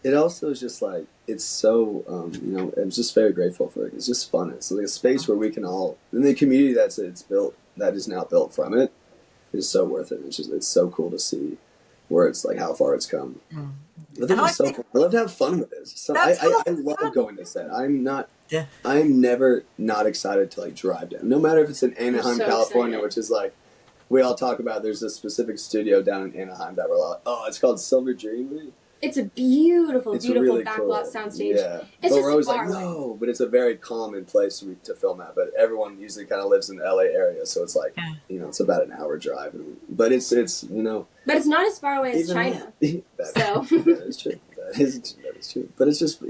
it also is just like it's so I'm just very grateful for it. It's just fun. It's like a space where we can all in the community that is now built from it is so worth it. It's so cool to see where it's like how far it's come. But this is so fun. I love to have fun with this. So I love going to set. I'm never not excited to drive down. No matter if it's in Anaheim, California, which is like we all talk about. There's a specific studio down in Anaheim that we're like, it's called Silver Dream. It's a beautiful really backlot cool. soundstage. Yeah. It's we're always far like, no, but it's a very common place to film at. But everyone usually kind of lives in the LA area, so it's like, it's about an hour drive. But it's But it's not as far away as China. That is true. That is true. But it's just,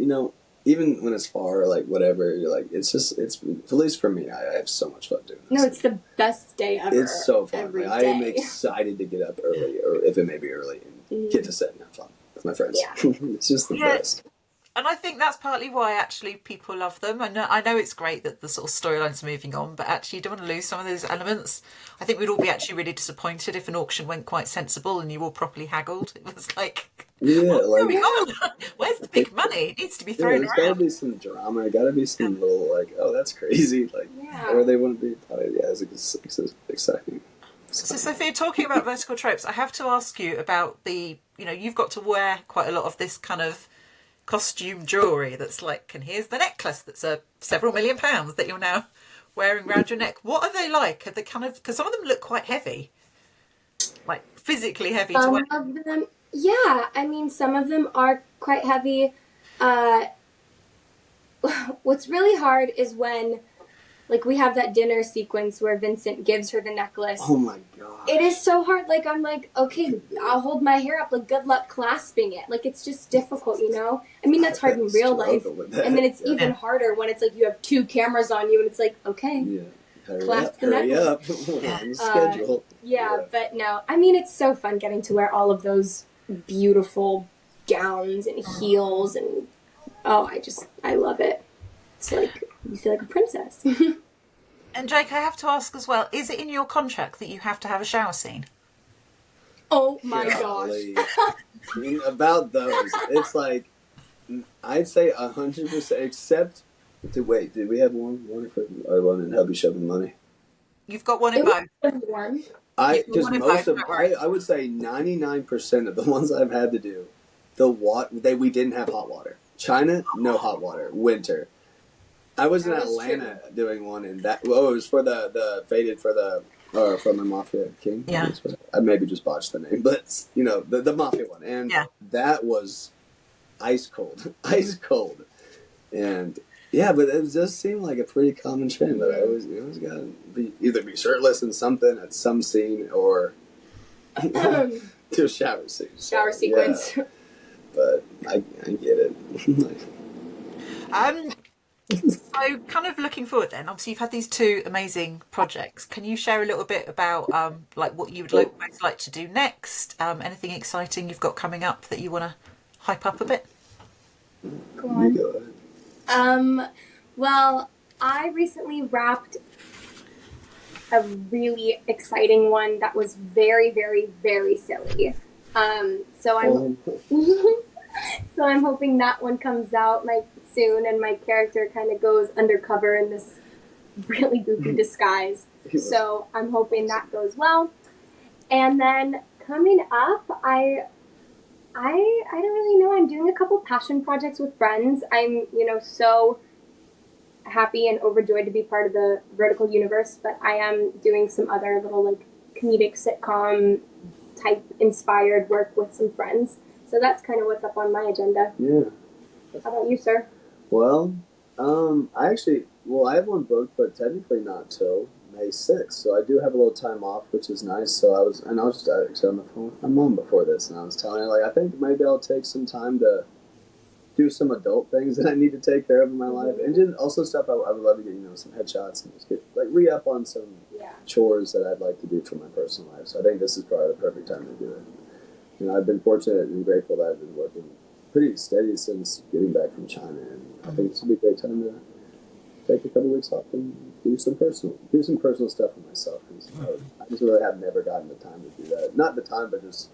even when it's far, whatever, you're like, it's at least for me, I have so much fun doing this. No, it's the best day ever. It's so fun. Every day. I am excited to get up early, or if it may be early, and get to set and have fun with my friends. Yeah. It's just the best. And I think that's partly why actually people love them. I know it's great that the sort of storylines are moving on, but actually you don't want to lose some of those elements. I think we'd all be actually really disappointed if an auction went quite sensible and you all properly haggled. It was like, what's going on? Where's the big money? It needs to be thrown there's around. There's got to be some drama. There got to be some little that's crazy. Or they wouldn't be. It's exciting. So Sophia, talking about vertical tropes, I have to ask you about you've got to wear quite a lot of this kind of costume jewellery that's and here's the necklace that's several £1 million that you're now wearing around your neck. What are they like? Are they because some of them look quite heavy, physically heavy to wear? Some of them, some of them are quite heavy. What's really hard is when we have that dinner sequence where Vincent gives her the necklace. Oh my god. It is so hard. I'm like, okay, I'll hold my hair up. Good luck clasping it. It's just difficult, that's hard in real life. And then it's even harder when it's you have two cameras on you and it's okay. Clasp the necklace. We're on schedule. But no. It's so fun getting to wear all of those beautiful gowns and heels and I love it. It's you feel like a princess. And Jake, I have to ask as well, is it in your contract that you have to have a shower scene? Oh my gosh. About those, it's I'd say 100%, except did we have one in Hubby shoving money? You've got one in both. Because I would say 99% of the ones I've had to do, we didn't have hot water. China, no hot water. Winter. I was in Atlanta doing one, and it was for the Faded for the Mafia King. Yeah. I maybe just botched the name, but the Mafia one, and that was ice cold, and but it does seem like a pretty common trend that I always gotta either be shirtless in something at some scene or do a shower scene. Shower sequence. Yeah. But I get it. So kind of looking forward then, obviously you've had these two amazing projects. Can you share a little bit about what you would most like to do next? Anything exciting you've got coming up that you want to hype up a bit? Go on. You go ahead. Well, I recently wrapped a really exciting one that was very, very, very silly. So I'm hoping that one comes out soon, and my character kind of goes undercover in this really goofy disguise. So I'm hoping that goes well. And then coming up, I don't really know. I'm doing a couple passion projects with friends. I'm so happy and overjoyed to be part of the Vertical universe, but I am doing some other little comedic sitcom type inspired work with some friends. So that's kind of what's up on my agenda. Yeah. How about you, sir? Well, I have one booked, but technically not till May 6th. So I do have a little time off, which is nice. So I was just actually on the phone with my mom before this, and I was telling her I think maybe I'll take some time to do some adult things that I need to take care of in my life, and just also stuff I would love to get, some headshots and just get re-up on some chores that I'd like to do for my personal life. So I think this is probably the perfect time to do it. I've been fortunate and grateful that I've been working pretty steady since getting back from China, and I think this would be a great time to take a couple weeks off and do some personal stuff for myself. I just really have never gotten the time to do that. Not the time, but just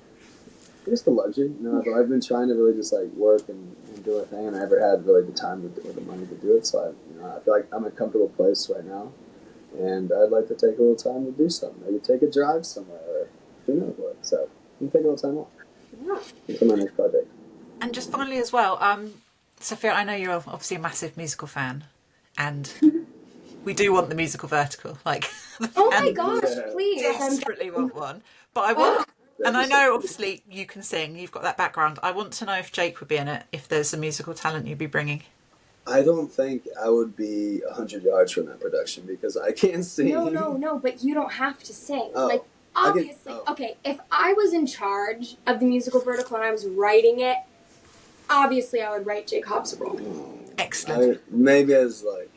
the luxury. I've been trying to really just work and do a thing, and I never had really the time or the money to do it. So I feel like I'm in a comfortable place right now, and I'd like to take a little time to do something. Maybe take a drive somewhere, or who knows what. So I'm taking a little time off until my next project. And just finally as well, Sophia, I know you're obviously a massive musical fan, and we do want the musical vertical. Oh my gosh, please! Desperately want one, but I want. And I know, obviously, you can sing. You've got that background. I want to know if Jake would be in it, if there's a musical talent you'd be bringing. I don't think I would be 100 yards from that production because I can't sing. No, but you don't have to sing. Oh, obviously, okay, if I was in charge of the musical vertical and I was writing it, obviously I would write Jake Hobbs' role. Excellent. Maybe as the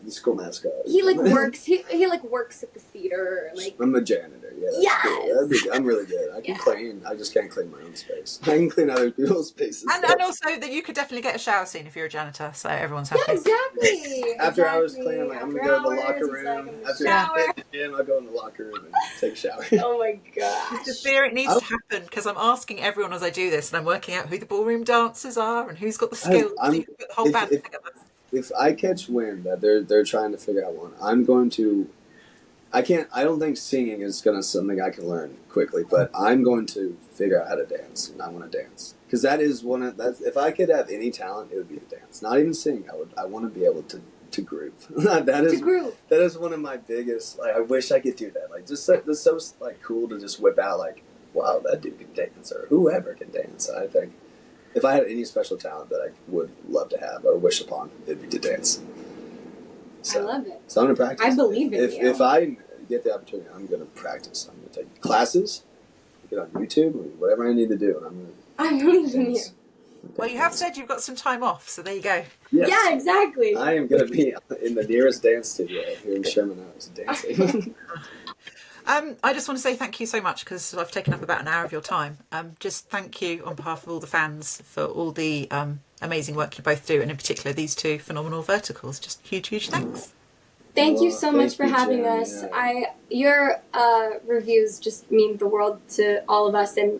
school mascot. He works. He works at the theater. I'm a janitor. Yeah. Yes. Cool. I'm really good. I can clean. I just can't clean my own space. I can clean other people's spaces. And also that you could definitely get a shower scene if you're a janitor, so everyone's happy. Yeah, exactly. After hours cleaning, I'm gonna go to the locker room. After I hit the gym, I'll go in the locker room and take a shower. Oh my gosh. Sophia, it needs to happen because I'm asking everyone as I do this, and I'm working out who the ballroom dancers are and who's got the skills to put the whole band together. If I catch wind that they're trying to figure out one, I'm going to. I don't think singing is something I can learn quickly, but I'm going to figure out how to dance, and I want to dance because that is if I could have any talent, it would be to dance. Not even sing. I want to be able to groove. That is one of my biggest. I wish I could do that. That's so cool to just whip out. Wow, that dude can dance, or whoever can dance. I think. If I had any special talent that I would love to have or wish upon, it'd be to dance. So, I love it. So I'm going to practice. I believe in you. If I get the opportunity, I'm going to practice. I'm going to take classes, get on YouTube, or whatever I need to do. And I believe in you. Well, you have said you've got some time off, so there you go. Yes. Yeah, exactly. I am going to be in the nearest dance studio here in Sherman Oaks dancing. I just want to say thank you so much because I've taken up about an hour of your time. Just thank you on behalf of all the fans for all the amazing work you both do, and in particular these two phenomenal verticals. Just huge thanks. Thank you so much for having us. Your reviews just mean the world to all of us, and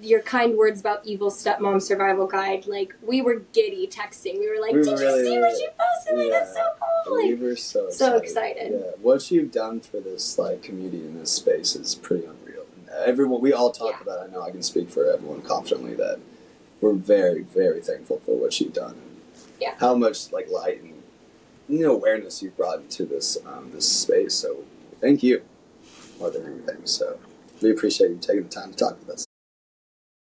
your kind words about Evil Stepmom Survival Guide. We were giddy texting. We were like, did you see what she posted? That's so cool. We were so excited. Yeah, what you've done for this community in this space is pretty unreal. We all talk about. I know I can speak for everyone confidently that we're very, very thankful for what you've done. Yeah. How much light and awareness you've brought into this space. So thank you more than anything. So we appreciate you taking the time to talk with us.